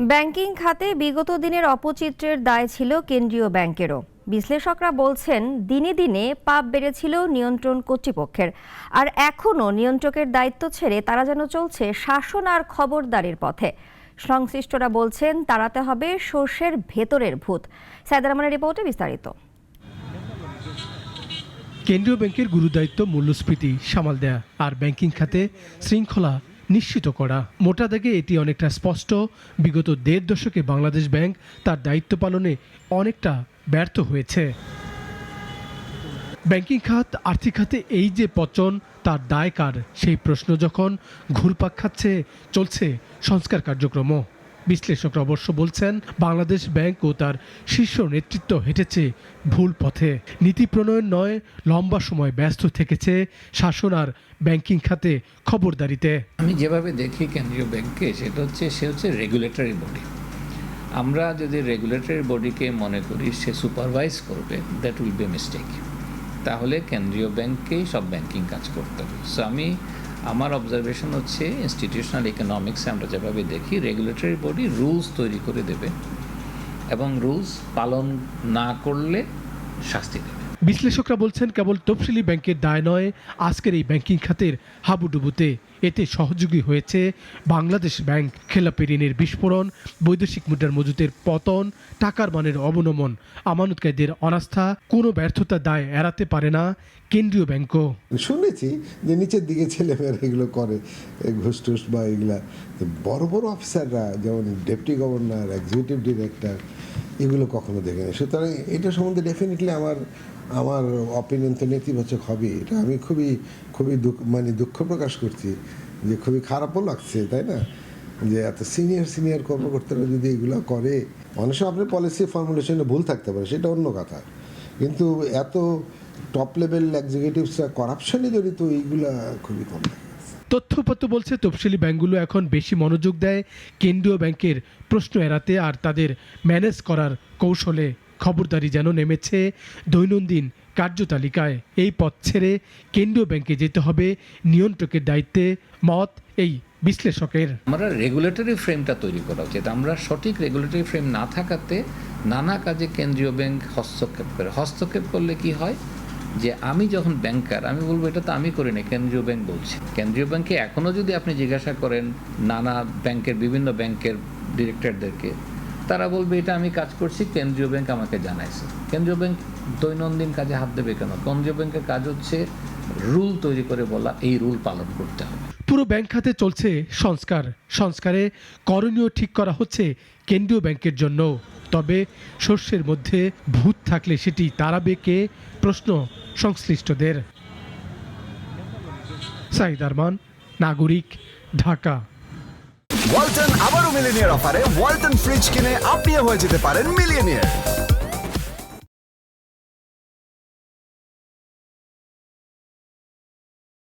Banking খাতে বিগত দিনের অপচিত্রের দায় ছিল কেন্দ্রীয় ব্যাংকেরও। বিশ্লেষকরা বলছেন দিনে দিনে পাপ বেড়েছিল নিয়ন্ত্রণ কর্তৃপক্ষের, আর এখনও নিয়ন্ত্রকের দায়িত্ব ছেড়ে তারা যেন চলছে শাসন আর খবরদারির পথে। সংশ্লিষ্টরা বলছেন তাড়াতে হবে সর্ষের ভেতরের ভূত। সাইদুর রহমানের রিপোর্টে বিস্তারিত। কেন্দ্রীয় ব্যাংকের গুরুদায়িত্ব মূল্যস্ফীতি সামাল দেয়া আর ব্যাংকিং খাতে শৃঙ্খলা নিশ্চিত করা। মোটা দাগে এটি অনেকটা স্পষ্ট। বিগত দেড় দশকে বাংলাদেশ ব্যাংক তার দায়িত্ব পালনে অনেকটা ব্যর্থ হয়েছে। ব্যাংকিং খাত আর্থিক খাতে এই যে পতন, তার দায় কার? সেই প্রশ্ন যখন ঘুরপাক খাচ্ছে, চলছে সংস্কার কার্যক্রমও। বিশ্লেষকরা অবশ্য বলছেন বাংলাদেশ ব্যাংক ও তার শীর্ষ নেতৃত্ব হেঁটেছে ভুল পথে। নীতি প্রণয়ন নয়, লম্বা সময় ব্যস্ত থেকেছে শাসন আর ব্যাংকিং খাতে খবরদারিতে। আমি যেভাবে দেখি কেন্দ্রীয় ব্যাংককে, সেটা হচ্ছে সে হচ্ছে রেগুলেটরি বডি। আমরা যদি রেগুলেটরি বডিকে মনে করি সে সুপারভাইজ করবে, দ্যাট উইল বি মিস্টেক। তাহলে কেন্দ্রীয় ব্যাংককেই সব ব্যাংকিং কাজ করতে হবে। সো আমার অবজারভেশন হচ্ছে ইনস্টিটিউশনাল ইকোনমিক্সে আমরা যেভাবে দেখি রেগুলেটরি বডি রুলস তৈরি করে দেবে এবং রুলস পালন না করলে শাস্তি দেবে। বিশ্লেষকরা বলছেন কেবল তফসিলি ব্যাংকের দায় নয় আজকের এই ব্যাংকিং খাতের হাবুডুবুতে। এতে সহযোগী হয়েছে বাংলাদেশ ব্যাংক। খেলাপি ঋণের বিস্ফোরণ, বৈদেশিক মুদ্রার মজুতের পতন, টাকার মানের অবনমন, আমানতকারীদের অনাস্থা। কোনো ব্যর্থতার দায় এড়াতে পারে না কেন্দ্রীয় ব্যাংকও। শুনেছি যে নিচের দিকে ছেলেমেয়েরা এগুলো করে, ঘুষ টুস বা এগুলা। বড় বড় অফিসাররা যেমন ডেপুটি গভর্নর, এক্সিকিউটিভ ডিরেক্টর, এগুলো কখনো দেখেনি। সুতরাং এটা সম্বন্ধে ডেফিনেটলি আমার অপিনিয়ন তো নেতিবাচক হবে। এটা আমি খুবই দুঃখ প্রকাশ করছি, যে খুবই খারাপও লাগছে, তাই না? যে এত সিনিয়র কর্মকর্তারা যদি এগুলো করে, অনেক সময় আপনার পলিসি ফর্মুলেশনে ভুল থাকতে পারে, সেটা অন্য কথা, কিন্তু এত টপ লেভেল এক্সিকিউটিভসরা করাপশনে জড়িত, এইগুলা খুবই কম। তথ্যপত্র বলছে তফসিলি ব্যাংকগুলো এখন বেশি মনোযোগ দেয় কেন্দ্রীয় ব্যাংকের প্রশ্ন এড়াতে আর তাদের ম্যানেজ করার কৌশলে। খবরদারি যেন নেমেছে দৈনন্দিন কার্যতালিকায়। এই পথ ছেড়ে কেন্দ্রীয় ব্যাংকে যেতে হবে নিয়ন্ত্রকের দায়িত্বে, মত এই বিশ্লেষকের। আমরা রেগুলেটরি ফ্রেমটা তৈরি করা উচিত। আমরা সঠিক রেগুলেটরি ফ্রেম না থাকাতে নানা কাজে কেন্দ্রীয় ব্যাংক হস্তক্ষেপ করলে কি হয়, যে আমি যখন ব্যাংকার আমি বলবো এটা তো আমি করি না, কেন্দ্রীয় ব্যাংক বলছে। কেন্দ্রীয় ব্যাংকে এখনও যদি আপনি জিজ্ঞাসা করেন নানা ব্যাংকের বিভিন্ন ব্যাংকের ডিরেক্টরদেরকে, তারা বলবে এটা আমি কাজ করছি, কেন্দ্রীয় ব্যাংক আমাকে জানাইছে। কেন্দ্রীয় ব্যাংক দৈনন্দিন কাজে হাত দেবে কেন? কেন্দ্রীয় ব্যাংকের কাজ হচ্ছে রুল তৈরি করে বলা, এই রুল পালন করতে হবে। পুরো ব্যাংক খাতে চলছে সংস্কারে করণীয় ঠিক করা হচ্ছে কেন্দ্রীয় ব্যাংকের জন্য। তবে শস্যের মধ্যে ভূত থাকলে সেটি তাড়াবে কে? প্রশ্ন সংশ্লিষ্টদের। সাইদ আরমান, নাগরিক, ঢাকা। ওয়ালটন আবারও মিলিনিয়ার অফারে ওয়ালটন ফ্রিজ কিনে আপনিও হয়ে যেতে পারেন মিলিয়নিয়ার।